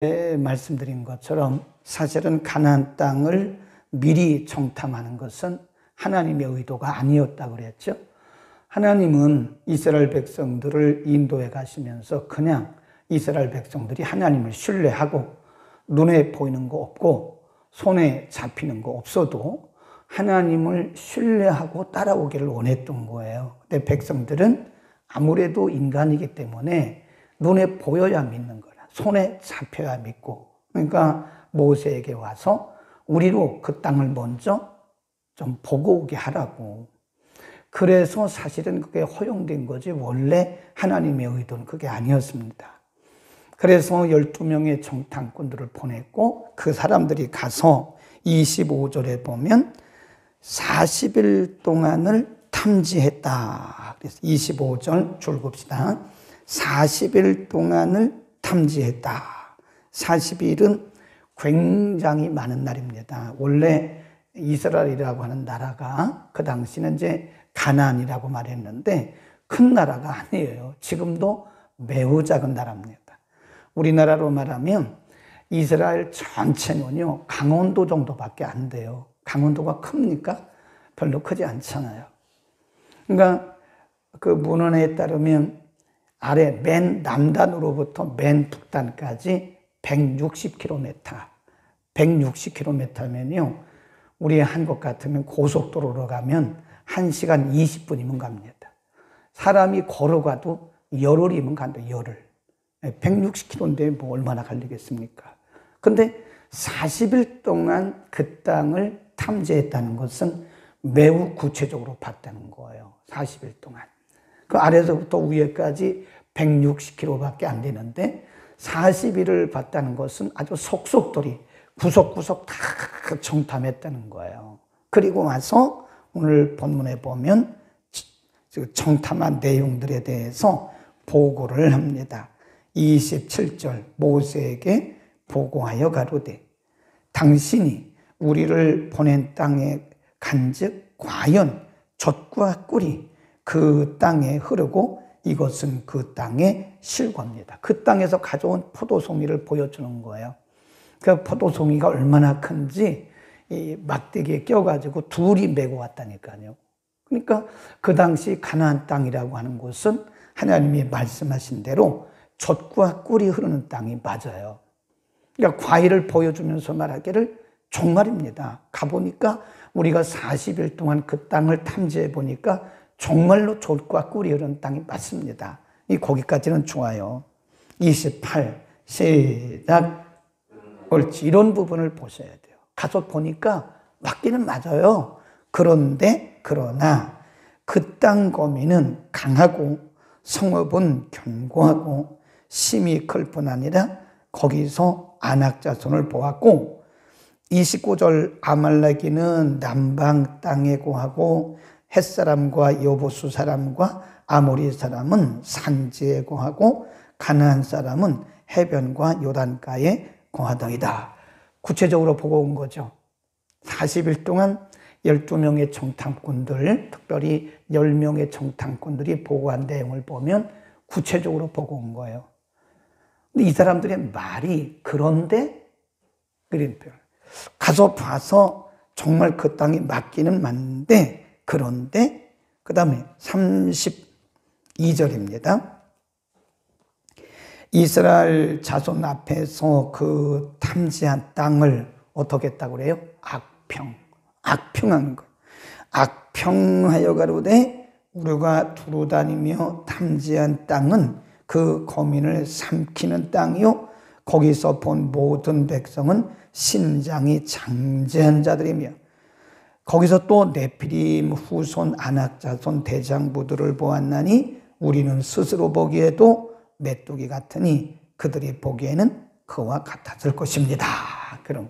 말씀드린 것처럼 사실은 가나안 땅을 미리 정탐하는 것은 하나님의 의도가 아니었다고 그랬죠. 하나님은 이스라엘 백성들을 인도해 가시면서 그냥 이스라엘 백성들이 하나님을 신뢰하고 눈에 보이는 거 없고 손에 잡히는 거 없어도 하나님을 신뢰하고 따라오기를 원했던 거예요. 근데 백성들은 아무래도 인간이기 때문에 눈에 보여야 믿는 거라. 손에 잡혀야 믿고. 그러니까 모세에게 와서 우리로 그 땅을 먼저 좀 보고 오게 하라고. 그래서 사실은 그게 허용된 거지 원래 하나님의 의도는 그게 아니었습니다. 그래서 12명의 정탐꾼들을 보냈고 그 사람들이 가서 25절에 보면 40일 동안을 탐지했다. 그래서 25절 줄봅시다. 40일 동안을 탐지했다. 40일은 굉장히 많은 날입니다. 원래 이스라엘이라고 하는 나라가 그 당시는 이제 가나안이라고 말했는데 큰 나라가 아니에요. 지금도 매우 작은 나라입니다. 우리나라로 말하면 이스라엘 전체는요, 강원도 정도밖에 안 돼요. 강원도가 큽니까? 별로 크지 않잖아요. 그러니까 그 문헌에 따르면 아래 맨 남단으로부터 맨 북단까지 160km. 160km면요, 우리 한국 같으면 고속도로로 가면 1시간 20분이면 갑니다. 사람이 걸어가도 열흘이면 간다, 열흘. 160km인데 뭐 얼마나 걸리겠습니까? 근데 40일 동안 그 땅을 탐지했다는 것은 매우 구체적으로 봤다는 거예요. 40일 동안. 그 아래서부터 위에까지 160km밖에 안 되는데 40일을 봤다는 것은 아주 속속들이 구석구석 다 정탐했다는 거예요. 그리고 와서 오늘 본문에 보면 정탐한 내용들에 대해서 보고를 합니다. 27절 모세에게 보고하여 가로되 당신이 우리를 보낸 땅에 간즉 과연 젖과 꿀이 그 땅에 흐르고 이것은 그 땅의 실과입니다. 그 땅에서 가져온 포도송이를 보여주는 거예요. 그 포도송이가 얼마나 큰지 이 막대기에 껴가지고 둘이 메고 왔다니까요. 그러니까 그 당시 가나안 땅이라고 하는 곳은 하나님이 말씀하신 대로 젖과 꿀이 흐르는 땅이 맞아요. 그러니까 과일을 보여주면서 말하기를 정말입니다. 가보니까 우리가 40일 동안 그 땅을 탐지해 보니까 정말로 젖과 꿀이 흐르는 땅이 맞습니다. 거기까지는 좋아요. 28 시작. 옳지. 이런 부분을 보셔야 돼요. 가서 보니까 맞기는 맞아요. 그러나 그 땅 거민은 강하고 성읍은 견고하고 심히 클 뿐 아니라 거기서 아낙 자손을 보았고 29절 아말렉이는 남방 땅에 거하고 헷사람과 여보수 사람과 아모리 사람은 산지에 거하고 가나안 사람은 해변과 요단가에 거하더이다. 구체적으로 보고 온 거죠. 40일 동안 12명의 정탐꾼들, 특별히 10명의 정탐꾼들이 보고한 내용을 보면 구체적으로 보고 온 거예요. 근데 이 사람들의 말이 그런데 그린 표현. 가서 봐서 정말 그 땅이 맞기는 맞는데 그런데 그 다음에 32절입니다. 이스라엘 자손 앞에서 그 탐지한 땅을 어떻게 했다고 그래요? 악평한 것. 악평하여 가로되 우리가 두루 다니며 탐지한 땅은 그 거민을 삼키는 땅이요 거기서 본 모든 백성은 신장이 장제한 자들이며 거기서 또 네피림 후손 아낙 자손 대장부들을 보았나니 우리는 스스로 보기에도 메뚜기 같으니 그들이 보기에는 그와 같았을 것입니다. 그런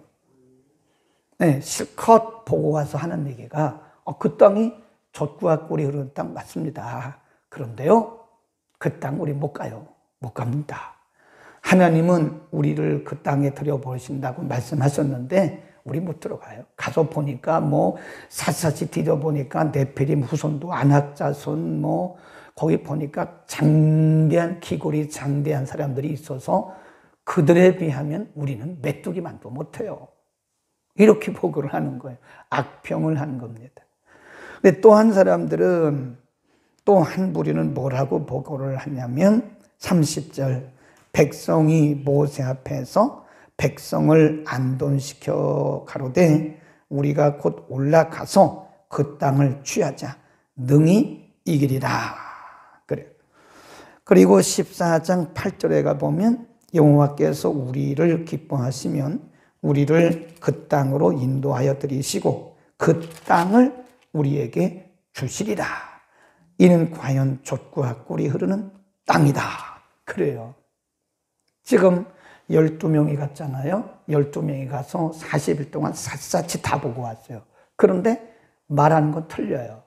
네, 실컷 보고 와서 하는 얘기가 그 땅이 젖과 꿀이 흐르는 땅 맞습니다. 그런데요, 그 땅 우리 못 가요. 못 갑니다. 하나님은 우리를 그 땅에 들여보신다고 말씀하셨는데 우리 못 들어가요. 가서 보니까 뭐 샅샅이 뒤져보니까 네피림 후손도 아낙 자손 거기 보니까 장대한 기골이 장대한 사람들이 있어서 그들에 비하면 우리는 메뚜기만도 못해요. 이렇게 보고를 하는 거예요. 악평을 하는 겁니다. 근데 또 한 사람들은, 또 한 부류는 뭐라고 보고를 하냐면 30절, 백성이 모세 앞에서 백성을 안돈시켜 가로되 우리가 곧 올라가서 그 땅을 취하자 능히 이기리라. 그래요. 그리고 14장 8절에 가보면 여호와께서 우리를 기뻐하시면 우리를 그 땅으로 인도하여 들이시고 그 땅을 우리에게 주시리라. 이는 과연 젖과 꿀이 흐르는 땅이다. 그래요. 지금 12명이 갔잖아요. 12명이 가서 40일 동안 샅샅이 다 보고 왔어요. 그런데 말하는 건 틀려요.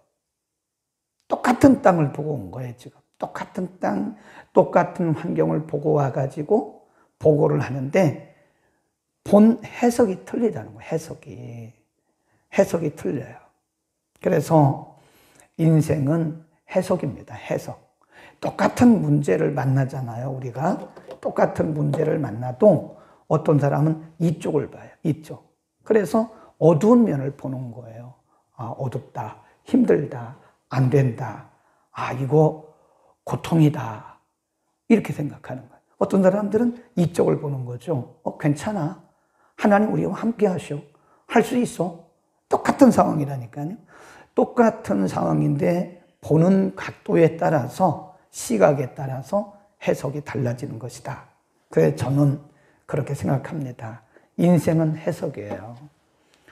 똑같은 땅을 보고 온 거예요, 지금. 똑같은 땅, 똑같은 환경을 보고 와가지고 보고를 하는데 본 해석이 틀리다는 거예요, 해석이 틀려요. 그래서 인생은 해석입니다, 해석. 똑같은 문제를 만나잖아요, 우리가. 똑같은 문제를 만나도 어떤 사람은 이쪽을 봐요, 이쪽. 그래서 어두운 면을 보는 거예요. 아, 어둡다, 힘들다, 안 된다. 아, 이거 고통이다. 이렇게 생각하는 거예요. 어떤 사람들은 이쪽을 보는 거죠. 괜찮아. 하나님 우리와 함께 하셔. 할 수 있어. 똑같은 상황이라니까요. 똑같은 상황인데 보는 각도에 따라서, 시각에 따라서 해석이 달라지는 것이다. 그래서 저는 그렇게 생각합니다. 인생은 해석이에요.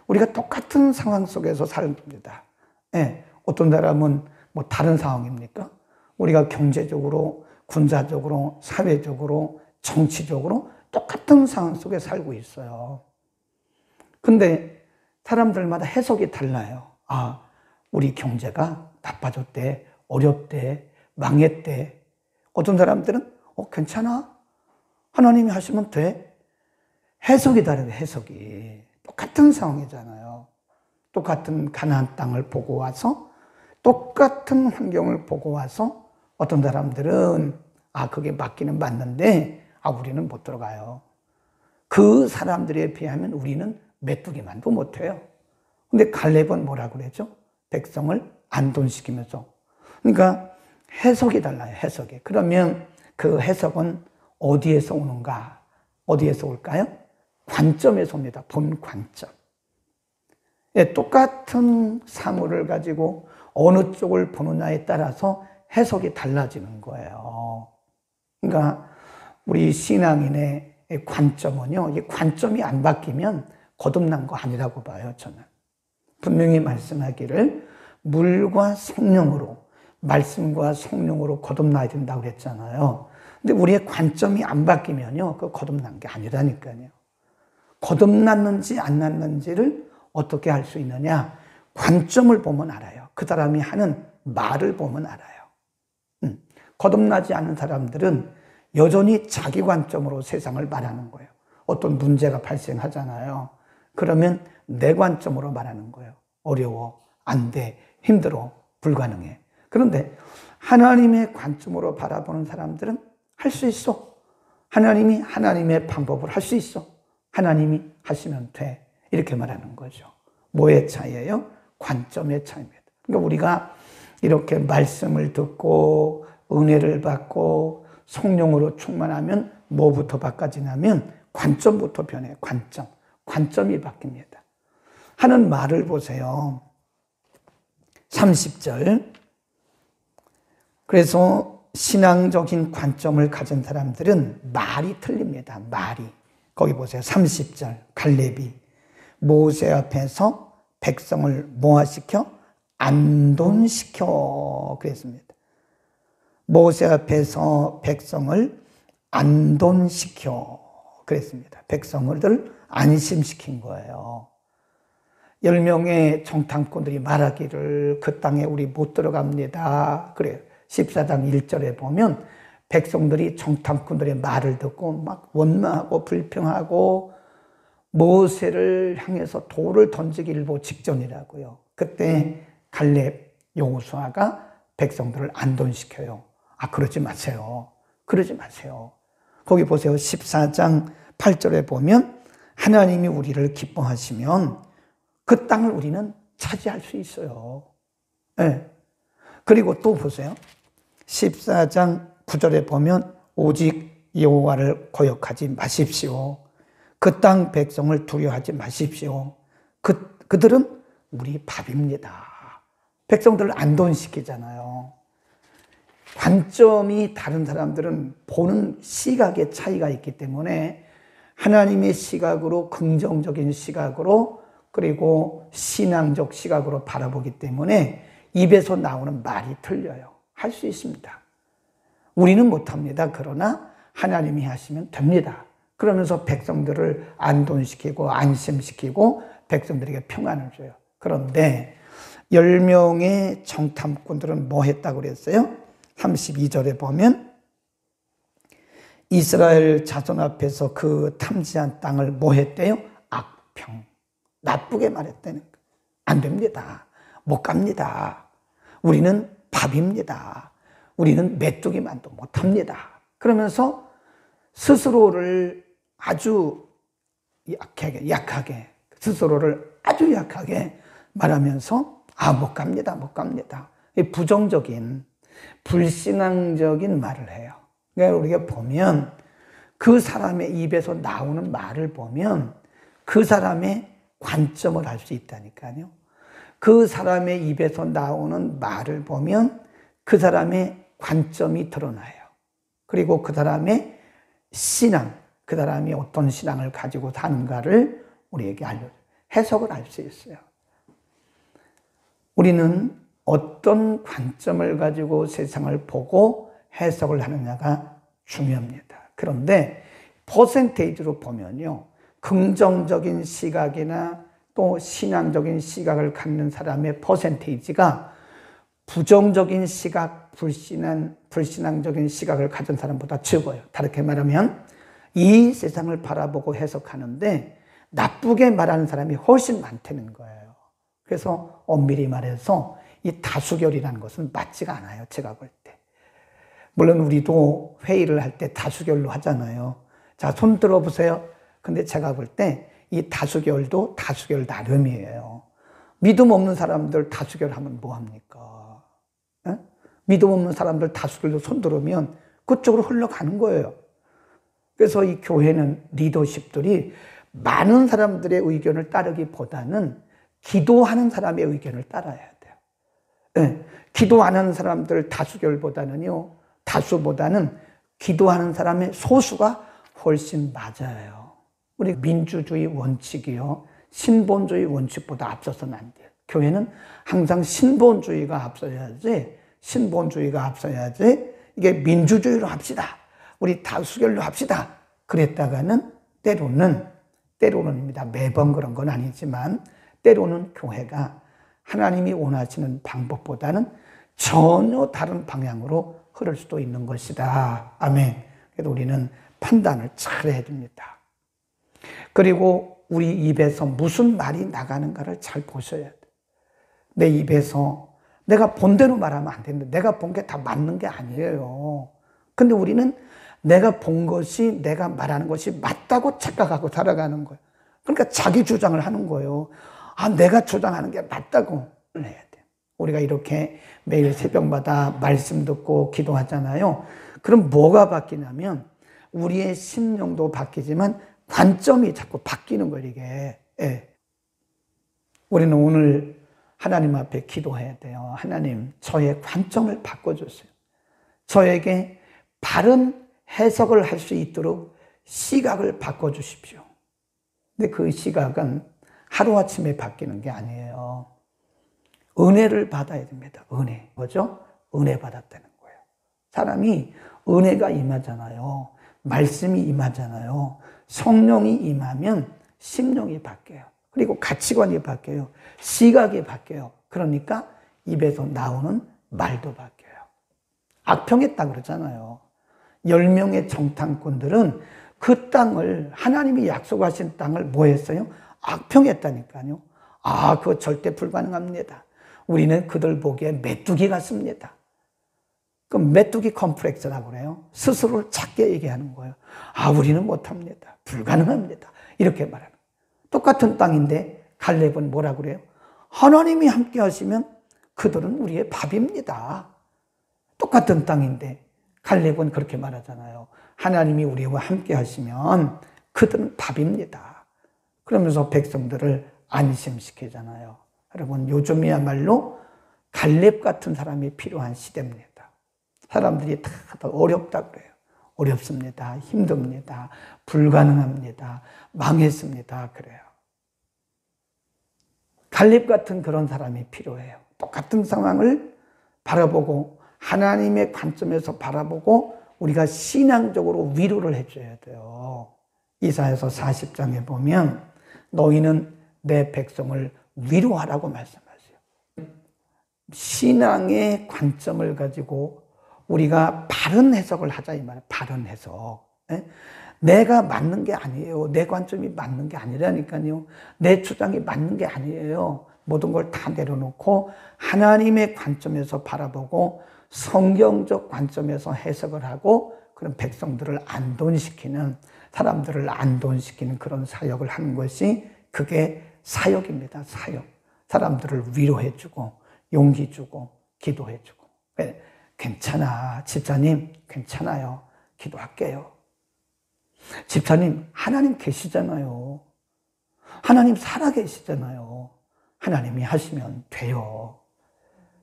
우리가 똑같은 상황 속에서 삽니다. 네, 어떤 사람은 뭐 다른 상황입니까? 우리가 경제적으로, 군사적으로, 사회적으로, 정치적으로 똑같은 상황 속에 살고 있어요. 근데 사람들마다 해석이 달라요. 아, 우리 경제가 나빠졌대, 어렵대, 망했대. 어떤 사람들은 괜찮아. 하나님이 하시면 돼. 해석이 다르게, 해석이. 똑같은 상황이잖아요. 똑같은 가나안 땅을 보고 와서, 똑같은 환경을 보고 와서 어떤 사람들은 그게 맞기는 맞는데 우리는 못 들어가요. 그 사람들에 비하면 우리는 메뚜기만도 못해요. 근데 갈렙은 뭐라고 그러죠? 백성을 안돈시키면서. 그러니까 해석이 달라요, 해석이. 그러면 그 해석은 어디에서 오는가? 어디에서 올까요? 관점에서 옵니다. 본 관점. 예, 똑같은 사물을 가지고 어느 쪽을 보느냐에 따라서 해석이 달라지는 거예요. 그러니까 우리 신앙인의 관점은요, 이 관점이 안 바뀌면 거듭난 거 아니라고 봐요, 저는. 분명히 말씀하기를 물과 성령으로, 말씀과 성령으로 거듭나야 된다고 그랬잖아요. 근데 우리의 관점이 안 바뀌면요, 그 거듭난 게 아니라니까요. 거듭났는지 안 났는지를 어떻게 알 수 있느냐? 관점을 보면 알아요. 그 사람이 하는 말을 보면 알아요. 거듭나지 않는 사람들은 여전히 자기 관점으로 세상을 말하는 거예요. 어떤 문제가 발생하잖아요. 그러면 내 관점으로 말하는 거예요. 어려워, 안 돼, 힘들어, 불가능해. 그런데 하나님의 관점으로 바라보는 사람들은 할 수 있어. 하나님이 하나님의 방법을 할 수 있어. 하나님이 하시면 돼. 이렇게 말하는 거죠. 뭐의 차이예요? 관점의 차이입니다. 그러니까 우리가 이렇게 말씀을 듣고 은혜를 받고 성령으로 충만하면 뭐부터 바꿔지냐면 관점부터 변해요. 관점이 바뀝니다. 하는 말을 보세요. 30절. 그래서 신앙적인 관점을 가진 사람들은 말이 틀립니다. 말이. 거기 보세요. 30절. 갈렙이 모세 앞에서 백성을 뭐하시켜? 안돈시켜 그랬습니다. 모세 앞에서 백성을 안돈시켜 그랬습니다. 백성을 안심시킨 거예요. 10명의 정탐꾼들이 말하기를 그 땅에 우리 못 들어갑니다. 그래요. 14장 1절에 보면 백성들이 정탐꾼들의 말을 듣고 막 원망하고 불평하고 모세를 향해서 돌을 던지기 일보 직전이라고요. 그때 갈렙 여호수아가 백성들을 안돈시켜요. 그러지 마세요. 그러지 마세요. 거기 보세요. 14장 8절에 보면 하나님이 우리를 기뻐하시면 그 땅을 우리는 차지할 수 있어요. 네. 그리고 또 보세요. 14장 9절에 보면 오직 여호와를 거역하지 마십시오. 그 땅 백성을 두려워하지 마십시오. 그들은 우리 밥입니다. 백성들을 안돈시키잖아요. 관점이 다른 사람들은 보는 시각의 차이가 있기 때문에 하나님의 시각으로, 긍정적인 시각으로, 그리고 신앙적 시각으로 바라보기 때문에 입에서 나오는 말이 틀려요. 할 수 있습니다. 우리는 못합니다. 그러나 하나님이 하시면 됩니다. 그러면서 백성들을 안돈시키고 안심시키고 백성들에게 평안을 줘요. 그런데 10명의 정탐꾼들은 뭐 했다고 그랬어요? 32절에 보면 이스라엘 자손 앞에서 그 탐지한 땅을 뭐 했대요? 악평, 나쁘게 말했다는 거예요. 안 됩니다. 못 갑니다. 우리는 밥입니다. 우리는 메뚜기만도 못합니다. 그러면서 스스로를 아주 약하게 스스로를 아주 약하게 말하면서 못 갑니다. 못 갑니다. 부정적인 불신앙적인 말을 해요. 그러니까 우리가 보면 그 사람의 입에서 나오는 말을 보면 그 사람의 관점을 알 수 있다니까요. 그 사람의 입에서 나오는 말을 보면 그 사람의 관점이 드러나요. 그리고 그 사람의 신앙, 그 사람이 어떤 신앙을 가지고 사는가를 우리에게 해석을 할 수 있어요. 우리는 어떤 관점을 가지고 세상을 보고 해석을 하느냐가 중요합니다. 그런데 퍼센테이지로 보면요, 긍정적인 시각이나 또 신앙적인 시각을 갖는 사람의 퍼센테이지가 부정적인 시각, 불신앙적인 시각을 가진 사람보다 적어요. 다르게 말하면 이 세상을 바라보고 해석하는데 나쁘게 말하는 사람이 훨씬 많다는 거예요. 그래서 엄밀히 말해서 이 다수결이라는 것은 맞지가 않아요. 제가 볼 때. 물론 우리도 회의를 할 때 다수결로 하잖아요. 자, 손 들어보세요. 근데 제가 볼 때 이 다수결도 다수결 나름이에요. 믿음 없는 사람들 다수결 하면 뭐합니까? 에? 믿음 없는 사람들 다수결로 손 들으면 그쪽으로 흘러가는 거예요. 그래서 이 교회는 리더십들이 많은 사람들의 의견을 따르기보다는 기도하는 사람의 의견을 따라야 돼요. 네. 기도 안 하는 사람들 다수결보다는요, 다수보다는 기도하는 사람의 소수가 훨씬 맞아요. 우리 민주주의 원칙이요, 신본주의 원칙보다 앞서서는 안 돼요. 교회는 항상 신본주의가 앞서야지, 이게 민주주의로 합시다. 우리 다수결로 합시다. 그랬다가는 때로는입니다. 매번 그런 건 아니지만 때로는 교회가 하나님이 원하시는 방법보다는 전혀 다른 방향으로 흐를 수도 있는 것이다. 아멘. 그래서 우리는 판단을 잘 해야 됩니다. 그리고 우리 입에서 무슨 말이 나가는가를 잘 보셔야 돼요. 내 입에서 내가 본대로 말하면 안 되는데 내가 본 게 다 맞는 게 아니에요. 근데 우리는 내가 본 것이, 내가 말하는 것이 맞다고 착각하고 살아가는 거예요. 그러니까 자기 주장을 하는 거예요. 내가 주장하는 게 맞다고 해야 돼요. 우리가 이렇게 매일 새벽마다 말씀 듣고 기도하잖아요. 그럼 뭐가 바뀌냐면 우리의 심령도 바뀌지만 관점이 자꾸 바뀌는 거예요, 이게. 예. 우리는 오늘 하나님 앞에 기도해야 돼요. 하나님, 저의 관점을 바꿔주세요. 저에게 바른 해석을 할 수 있도록 시각을 바꿔주십시오. 근데 그 시각은 하루아침에 바뀌는 게 아니에요. 은혜를 받아야 됩니다. 은혜. 뭐죠? 은혜 받았다는 거예요. 사람이 은혜가 임하잖아요. 말씀이 임하잖아요. 성령이 임하면 심령이 바뀌어요. 그리고 가치관이 바뀌어요. 시각이 바뀌어요. 그러니까 입에서 나오는 말도 바뀌어요. 악평했다 그러잖아요. 10명의 정탐꾼들은 그 땅을, 하나님이 약속하신 땅을 뭐 했어요? 악평했다니까요. 그거 절대 불가능합니다. 우리는 그들 보기에 메뚜기 같습니다. 그 메뚜기 컴플렉스라고 그래요. 스스로를 작게 얘기하는 거예요. 아, 우리는 못합니다. 불가능합니다. 이렇게 말하는 거예요. 똑같은 땅인데 갈렙은 뭐라고 그래요? 하나님이 함께 하시면 그들은 우리의 밥입니다. 똑같은 땅인데 갈렙은 그렇게 말하잖아요. 하나님이 우리와 함께 하시면 그들은 밥입니다. 그러면서 백성들을 안심시키잖아요. 여러분, 요즘이야말로 갈렙 같은 사람이 필요한 시대입니다. 사람들이 다 어렵다 그래요. 어렵습니다. 힘듭니다. 불가능합니다. 망했습니다. 그래요. 갈렙 같은 그런 사람이 필요해요. 똑같은 상황을 바라보고 하나님의 관점에서 바라보고 우리가 신앙적으로 위로를 해줘야 돼요. 이사야서 40장에 보면 너희는 내 백성을 위로하라고 말씀하세요. 신앙의 관점을 가지고 우리가 바른 해석을 하자 이 말이에요. 바른 해석. 내가 맞는 게 아니에요. 내 관점이 맞는 게 아니라니까요. 내 주장이 맞는 게 아니에요. 모든 걸 다 내려놓고 하나님의 관점에서 바라보고 성경적 관점에서 해석을 하고 그런 백성들을 안돈시키는, 사람들을 안돈시키는 그런 사역을 하는 것이 그게 사역입니다. 사역. 사람들을 위로해주고 용기 주고 기도해주고. 괜찮아. 집사님 괜찮아요. 기도할게요. 집사님 하나님 계시잖아요. 하나님 살아계시잖아요. 하나님이 하시면 돼요.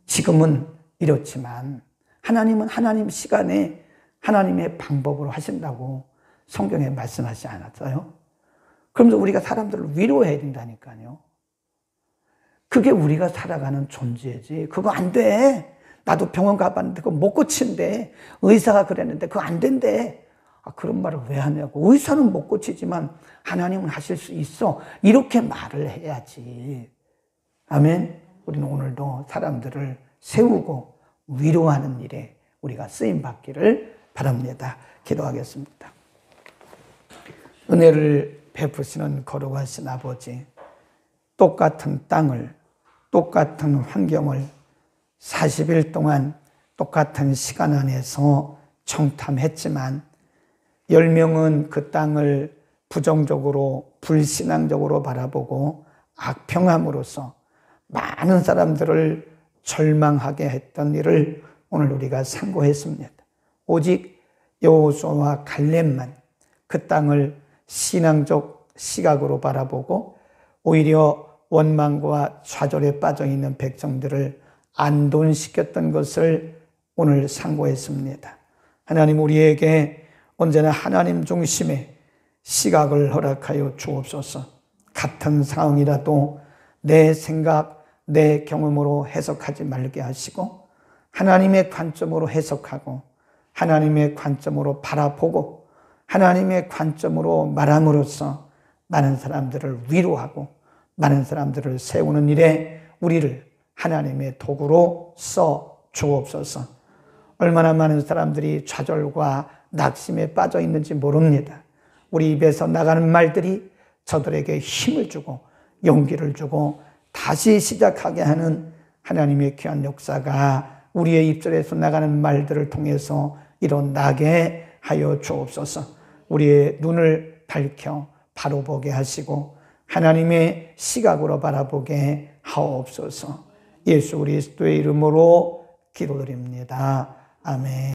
지금은 이렇지만 하나님은 하나님 시간에 하나님의 방법으로 하신다고 성경에 말씀하지 않았어요? 그러면서 우리가 사람들을 위로해야 된다니까요. 그게 우리가 살아가는 존재지. 그거 안 돼. 나도 병원 가봤는데 그거 못 고친대. 의사가 그랬는데 그거 안 된대. 아, 그런 말을 왜 하냐고. 의사는 못 고치지만 하나님은 하실 수 있어. 이렇게 말을 해야지. 아멘. 우리는 오늘도 사람들을 세우고 위로하는 일에 우리가 쓰임받기를 바랍니다. 기도하겠습니다. 은혜를 베푸시는 거룩하신 아버지, 똑같은 땅을, 똑같은 환경을 40일 동안 똑같은 시간 안에서 청탐했지만 10명은 그 땅을 부정적으로 불신앙적으로 바라보고 악평함으로써 많은 사람들을 절망하게 했던 일을 오늘 우리가 상고했습니다. 오직 여호수아와 갈렙만 그 땅을 신앙적 시각으로 바라보고 오히려 원망과 좌절에 빠져있는 백성들을 안돈시켰던 것을 오늘 상고했습니다. 하나님, 우리에게 언제나 하나님 중심의 시각을 허락하여 주옵소서. 같은 상황이라도 내 생각, 내 경험으로 해석하지 말게 하시고 하나님의 관점으로 해석하고 하나님의 관점으로 바라보고 하나님의 관점으로 말함으로써 많은 사람들을 위로하고 많은 사람들을 세우는 일에 우리를 하나님의 도구로 써 주옵소서. 얼마나 많은 사람들이 좌절과 낙심에 빠져 있는지 모릅니다. 우리 입에서 나가는 말들이 저들에게 힘을 주고 용기를 주고 다시 시작하게 하는 하나님의 귀한 역사가 우리의 입술에서 나가는 말들을 통해서 일어나게 하여 주옵소서. 우리의 눈을 밝혀 바로 보게 하시고 하나님의 시각으로 바라보게 하옵소서. 예수 그리스도의 이름으로 기도드립니다. 아멘.